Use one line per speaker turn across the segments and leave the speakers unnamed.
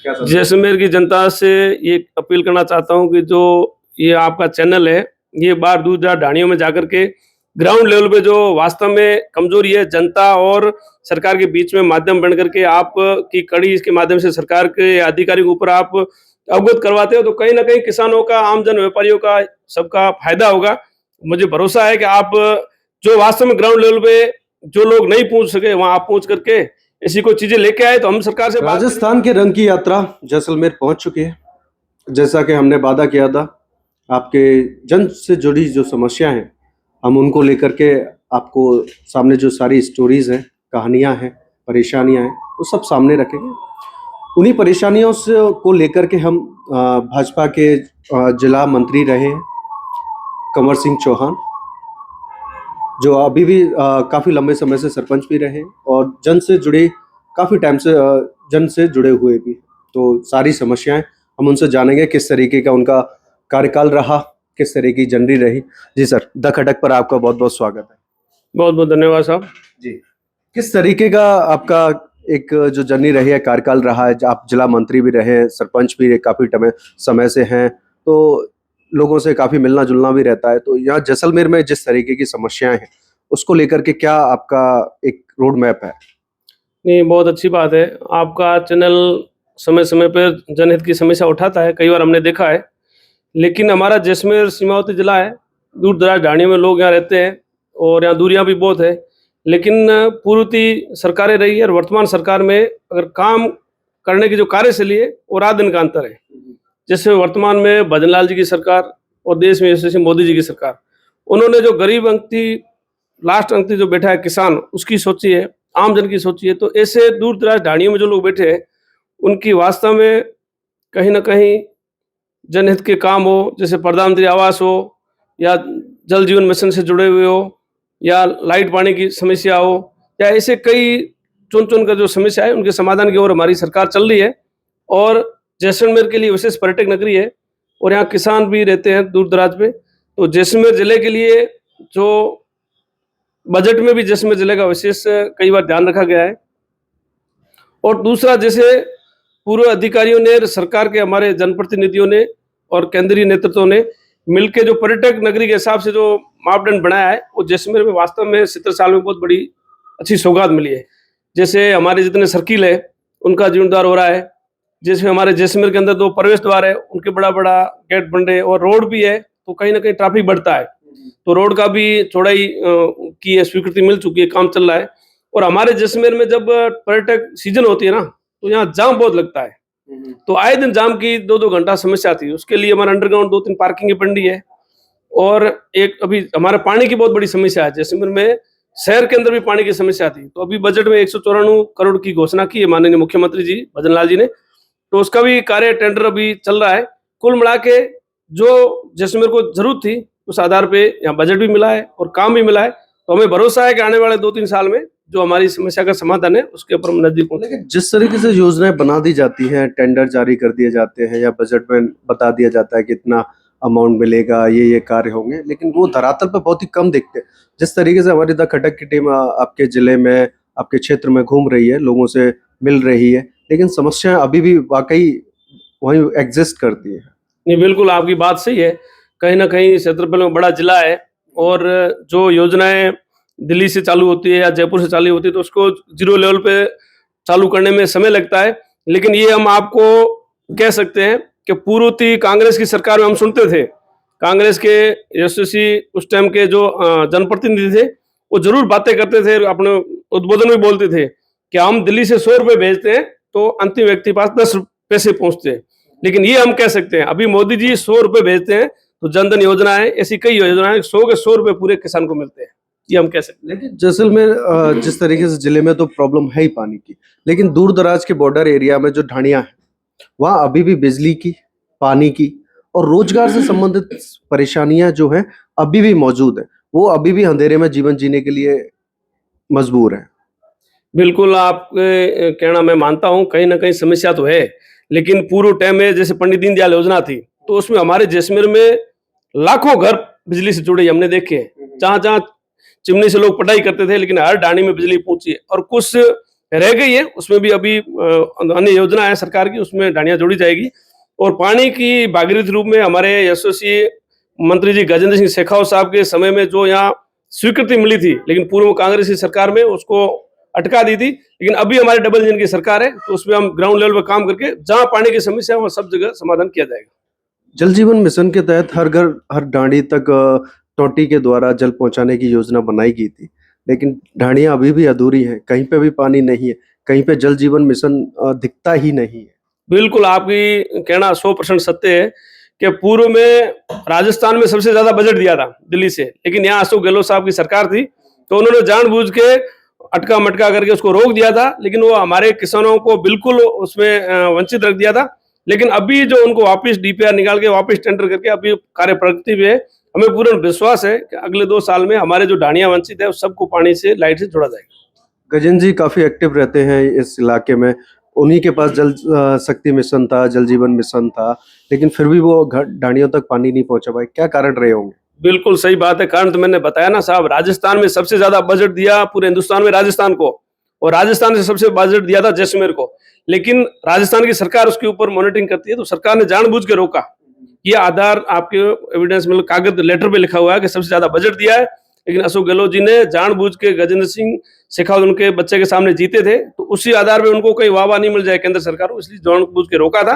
क्या संदेश?
जैसलमेर की जनता से ये अपील करना चाहता हूँ कि जो ये आपका चैनल है, ये बाहर दूर दराज ढाणियों में जाकर के ग्राउंड लेवल पे जो वास्तव में कमजोरी है जनता और सरकार के बीच में माध्यम बन करके आप की कड़ी इसके माध्यम से सरकार के अधिकारियों के ऊपर आप अवगत करवाते हो, तो कहीं ना कहीं किसानों का, आम जन व्यापारियों का, सबका फायदा होगा। मुझे भरोसा है कि आप जो वास्तव में ग्राउंड लेवल पे जो लोग नहीं पहुंच सके वहां आप पहुंच करके ऐसी कोई चीजें लेके आए तो हम सरकार से बात
राजस्थान के रंग की यात्रा जैसलमेर पहुंच चुकी है। जैसा कि हमने वादा किया था, आपके जन से जुड़ी जो समस्या हैं हम उनको लेकर के आपको सामने जो सारी स्टोरीज हैं, कहानियां हैं, परेशानियां हैं, वो सब सामने रखेंगे। उन्हीं परेशानियों से को लेकर के हम भाजपा के जिला मंत्री रहे हैं कंवर सिंह चौहान, जो अभी भी काफ़ी लंबे समय से सरपंच भी रहे और जन से जुड़े काफ़ी टाइम से जन से जुड़े हुए भी। तो सारी समस्याएं हम उनसे जानेंगे, किस तरीके का उनका कार्यकाल रहा, किस तरह की जर्नी रही। जी सर, द खटक पर आपका बहुत बहुत स्वागत है।
बहुत बहुत धन्यवाद साहब
जी। किस तरीके का आपका एक जो जर्नी रही है, कार्यकाल रहा है? आप जिला मंत्री भी रहे, सरपंच भी काफ़ी समय से हैं, तो लोगों से काफ़ी मिलना जुलना भी रहता है। तो यहाँ जैसलमेर में जिस तरीके की समस्याएं हैं उसको लेकर के क्या आपका एक रोड मैप है?
नहीं, बहुत अच्छी बात है। आपका चैनल समय समय पर जनहित की समस्या उठाता है, कई बार हमने देखा है। लेकिन हमारा जैसलमेर सीमावर्ती जिला है, दूर दराज ढाणियों में लोग यहाँ रहते हैं और यहाँ दूरियां भी बहुत है। लेकिन पूर्ववर्ती सरकारें रही है और वर्तमान सरकार में अगर काम करने की जो कार्यशैली है वो रात दिन का अंतर है। जैसे वर्तमान में भजन लाल जी की सरकार और देश में जैसे मोदी जी की सरकार, उन्होंने जो गरीब अंक्ति, लास्ट अंक्ति जो बैठा है किसान, उसकी सोची है, आम जन की सोची है। तो ऐसे दूर दराज ढाणियों में जो लोग बैठे हैं उनकी वास्तव में कहीं ना कहीं जनहित के काम हो, जैसे प्रधानमंत्री आवास हो या जल जीवन मिशन से जुड़े हुए हो या लाइट पानी की समस्या हो या ऐसे कई चुन चुन कर जो समस्या है उनके समाधान की ओर हमारी सरकार चल रही है। और जैसलमेर के लिए विशेष पर्यटक नगरी है और यहाँ किसान भी रहते हैं दूर दराज पे। तो जैसलमेर जिले के लिए जो बजट में भी जैसलमेर जिले का विशेष कई बार ध्यान रखा गया है। और दूसरा, जैसे पूर्व अधिकारियों ने, सरकार के हमारे जनप्रतिनिधियों ने और केंद्रीय नेतृत्व ने मिलकर जो पर्यटक नगरी के हिसाब से जो मापदंड बनाया है, वो जैसलमेर में वास्तव में 70 साल में बहुत बड़ी अच्छी सौगात मिली है। जैसे हमारे जितने सर्किल है उनका जीर्णोद्धार हो रहा है, जैसे हमारे जैसलमेर के अंदर 2 प्रवेश द्वार है उनके बड़ा बड़ा गेट बन रहे, और रोड भी है, तो कहीं ना कहीं ट्रैफिक बढ़ता है। तो रोड का भी चौड़ाई की स्वीकृति मिल चुकी है, काम चल रहा है। और हमारे जैसलमेर में जब पर्यटक सीजन होती है ना, तो यहाँ जाम बहुत लगता है। तो आए दिन जाम की 2-2 घंटा समस्या आती है। उसके लिए हमारा अंडरग्राउंड 2-3 पार्किंग की पंडी है। और एक अभी हमारे पानी की बहुत बड़ी समस्या है जैसलमेर में, शहर के अंदर भी पानी की समस्या थी। तो अभी बजट में 194 करोड़ की घोषणा की है माननीय मुख्यमंत्री जी भजन लाल जी ने, तो उसका भी कार्य टेंडर अभी चल रहा है। कुल मिला के जो जैसलमेर को जरूरत थी उस आधार पे यहाँ बजट भी मिला है और काम भी मिला है। तो हमें भरोसा है कि आने वाले 2-3 साल में जो हमारी समस्या का समाधान है उसके ऊपर हम नजदीक पहुंचे।
लेकिन जिस तरीके से योजनाएं बना दी जाती हैं, टेंडर जारी कर दिए जाते हैं या बजट में बता दिया जाता है कि इतना अमाउंट मिलेगा, ये कार्य होंगे, लेकिन वो धरातल पर बहुत ही कम दिखते हैं। जिस तरीके से हमारी द खटक की टीम आपके जिले में, आपके क्षेत्र में घूम रही है, लोगों से मिल रही है, लेकिन समस्याएं अभी भी वाकई वहीं एग्जिस्ट करती है।
नहीं, बिल्कुल आपकी बात सही है। कहीं ना कहीं क्षेत्रफल में बड़ा जिला है और जो योजनाएं दिल्ली से चालू होती है या जयपुर से चालू होती है तो उसको जीरो लेवल पे चालू करने में समय लगता है। लेकिन ये हम आपको कह सकते हैं कि पूर्ववर्ती कांग्रेस की सरकार में हम सुनते थे, कांग्रेस के यशस्वी उस टाइम के जो जनप्रतिनिधि थे वो जरूर बातें करते थे, अपने उद्बोधन में बोलते थे कि हम दिल्ली से 100 रुपए भेजते हैं तो अंतिम व्यक्ति पास 10 पैसे पहुंचते हैं। लेकिन ये हम कह सकते हैं अभी मोदी जी 100 रुपए भेजते हैं तो जनधन योजना है, ऐसी कई योजनाएं 100 के 100 रुपए पूरे किसान को मिलते हैं, ये हम कह सकते हैं।
लेकिन जैसलमेर जिस तरीके से जिले में तो प्रॉब्लम है ही पानी की, लेकिन दूर दराज के बॉर्डर एरिया में जो ढाणियां हैं वहाँ अभी भी बिजली की, पानी की और रोजगार से संबंधित परेशानियां जो हैं अभी भी मौजूद है। वो अभी भी अंधेरे में जीवन जीने के लिए मजबूर है।
बिल्कुल आपके कहना मैं मानता हूँ, कहीं ना कहीं समस्या तो है। लेकिन पूर्व टाइम में जैसे पंडित दीनदयाल योजना थी तो उसमें हमारे जैसलमेर में लाखों घर बिजली से जुड़े हमने देखे हैं। जहाँ जहाँ चिमनी से लोग पढ़ाई करते थे लेकिन हर ढाणी में बिजली पहुंची है। और कुछ रह गई है, उसमें भी अभी अन्य योजना है सरकार की, उसमें ढाणियां जोड़ी जाएगी। और पानी की भागीरथ रूप में हमारे यशस्वी मंत्री जी गजेंद्र सिंह शेखावत साहब के समय में जो यहाँ स्वीकृति मिली थी, लेकिन पूर्व कांग्रेस की सरकार में उसको अटका दी थी। लेकिन अभी हमारे डबल इंजन की सरकार है, तो उसमें हम ग्राउंड लेवल पर काम करके जहां पानी की समस्या है वहां सब जगह समाधान किया जाएगा।
जल जीवन मिशन के तहत हर घर हर ढाणी तक टोटी के द्वारा जल पहुंचाने की योजना बनाई गई थी, लेकिन ढाणियां अभी भी अधूरी हैं, कहीं पे भी पानी नहीं है, कहीं पे जल जीवन मिशन दिखता ही नहीं है।
बिल्कुल, आपकी कहना 100% सत्य है कि पूर्व में राजस्थान में सबसे ज्यादा बजट दिया था दिल्ली से, लेकिन यहाँ अशोक गहलोत साहब की सरकार थी, तो उन्होंने जानबूझ के अटका मटका करके उसको रोक दिया था, लेकिन वो हमारे किसानों को बिल्कुल उसमें वंचित रख दिया था। लेकिन अभी जो उनको वापस डीपीआर निकाल के वापस टेंडर करके अभी कार्य प्रगति पे है, हमें पूर्ण विश्वास है कि अगले 2 साल में हमारे जो ढाणियां वंचित है उस सबको पानी से, लाइट से जोड़ा जाएगा।
गजेंद्र जी काफी एक्टिव रहते हैं इस इलाके में, उन्हीं के पास जल शक्ति मिशन था, जल जीवन मिशन था, लेकिन फिर भी वो ढाणियों तक पानी नहीं पहुंचा पाए, क्या कारण रहे होंगे?
बिल्कुल सही बात है, कारण तो मैंने बताया ना साहब, राजस्थान में सबसे ज्यादा बजट दिया पूरे हिंदुस्तान में राजस्थान को, और राजस्थान से सबसे बजट दिया था जैसलमेर को। लेकिन राजस्थान की सरकार उसके ऊपर मॉनिटरिंग करती है, तो सरकार ने जानबूझ के रोका। ये आधार आपके एविडेंस मतलब कागज लेटर पे लिखा हुआ है कि सबसे ज्यादा बजट दिया है, लेकिन अशोक गहलोत जी ने जानबूझ के गजेंद्र सिंह शेखावत उनके बच्चे के सामने जीते थे, तो उसी आधार पे उनको कहीं वाहवाही नहीं मिल जाए केंद्र सरकार को, इसलिए जानबूझ के रोका था।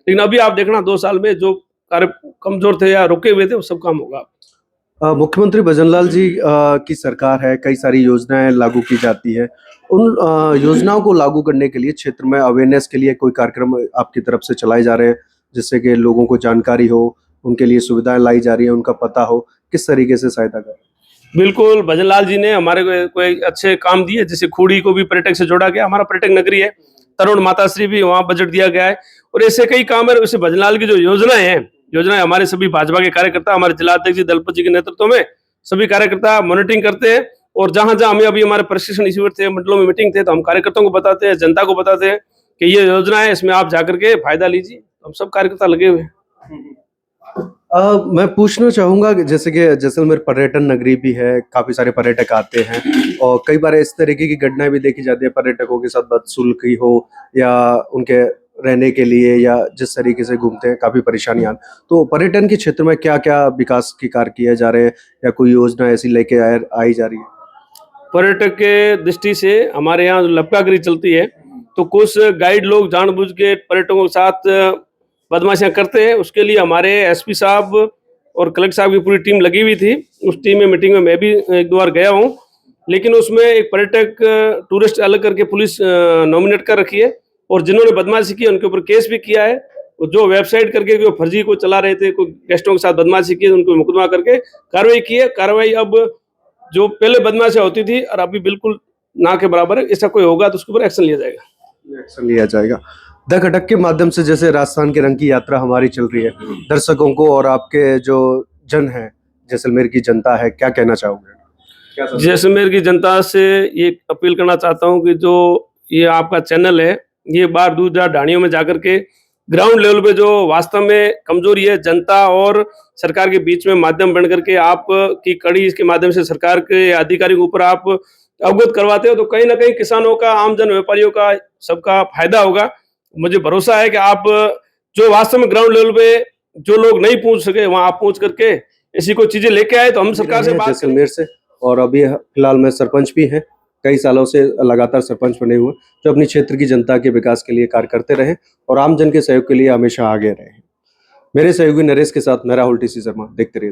लेकिन अभी आप देखना 2 साल में जो कार्य कमजोर थे या रुके हुए थे वो सब काम होगा।
मुख्यमंत्री भजनलाल जी की सरकार है, कई सारी योजनाएं लागू की जाती है। उन योजनाओं को लागू करने के लिए क्षेत्र में अवेयरनेस के लिए कोई कार्यक्रम आपकी तरफ से चलाए जा रहे हैं, जिससे कि लोगों को जानकारी हो, उनके लिए सुविधाएं लाई जा रही है, उनका पता हो, किस तरीके से सहायता कर?
बिल्कुल, भजनलाल जी ने हमारे को कोई अच्छे काम दिए, जैसे खूड़ी को भी पर्यटक से जोड़ा गया, हमारा पर्यटक नगरी है, तरुण माताश्री भी वहाँ बजट दिया गया है, और ऐसे कई काम है। वैसे भजनलाल की जो योजनाएं हमारे सभी भाजपा के कार्यकर्ता, हमारे जिलाध्यक्ष जी दलपत जी के नेतृत्व में सभी कार्यकर्ता मॉनिटरिंग करते हैं, और जहां जहां हमें अभी हमारे प्रशिक्षण शिविर थे, मंडलों में मीटिंग थे, तो हम कार्यकर्ताओं को बताते हैं, जनता को बताते हैं कि ये योजना है, इसमें आप जाकर के फायदा लीजिए। हम सब कार्यकर्ता लगे हुए हैं।
मैं पूछना चाहूंगा कि जैसे कि जैसलमेर पर्यटन नगरी भी है, काफी सारे पर्यटक आते हैं और कई बार इस तरीके की घटनाएं भी देखी जाती है, पर्यटकों के साथ बदसलूकी हो या उनके रहने के लिए या जिस तरीके से घूमते हैं काफी परेशानियां। तो पर्यटन के क्षेत्र में क्या क्या विकास के कार्य किए जा रहे हैं या कोई योजना ऐसी लेके आई जा रही है?
पर्यटक के दृष्टि से हमारे यहाँ लपकागिरी चलती है, तो कुछ गाइड लोग जानबूझ के पर्यटकों के साथ बदमाशियां करते हैं। उसके लिए हमारे एसपी साहब और कलेक्टर साहब की पूरी टीम लगी हुई थी। उस टीम में मीटिंग में मैं भी 1-2 बार गया हूँ, लेकिन उसमें एक पर्यटक टूरिस्ट अलग करके पुलिस नॉमिनेट कर रखी है, और जिन्होंने बदमाशी की उनके ऊपर केस भी किया है। जो वेबसाइट करके जो फर्जी को चला रहे थे, कोई गेस्टों के साथ बदमाशी की, उनको मुकदमा करके कार्रवाई की है। कार्रवाई अब जो पहले बदमाशी होती थी और अभी बिल्कुल ना के बराबर है। ऐसा कोई होगा तो उसके ऊपर एक्शन लिया जाएगा।
एक्शन लिया जाएगा। द खटक के माध्यम से जैसे राजस्थान के रंग की यात्रा हमारी चल रही है, दर्शकों को और आपके जो जन है, जैसलमेर की जनता है, क्या कहना चाहोगे?
जैसलमेर की जनता से ये अपील करना चाहता हूँ कि जो ये आपका चैनल है, ये बार दूर दराज ढाणियों में जाकर के ग्राउंड लेवल पे जो वास्तव में कमजोरी है जनता और सरकार के बीच में माध्यम बन करके आप की कड़ी इसके माध्यम से सरकार के अधिकारियों के ऊपर आप अवगत करवाते हो, तो कहीं ना कहीं किसानों का, आम जन व्यापारियों का, सबका फायदा होगा। मुझे भरोसा है कि आप जो वास्तव में ग्राउंड लेवल पे जो लोग नहीं पहुंच सके वहां आप पहुंच करके ऐसी कोई चीजें लेके आए, तो हम सरकार से बात
जैसलमेर से। और अभी फिलहाल मैं सरपंच भी हैं, कई सालों से लगातार सरपंच बने हुए, जो अपनी क्षेत्र की जनता के विकास के लिए कार्य करते रहे और आम जन के सहयोग के लिए हमेशा आगे रहे। मेरे सहयोगी नरेश के साथ मैं राहुल टी.सी. शर्मा, देखते रहिए।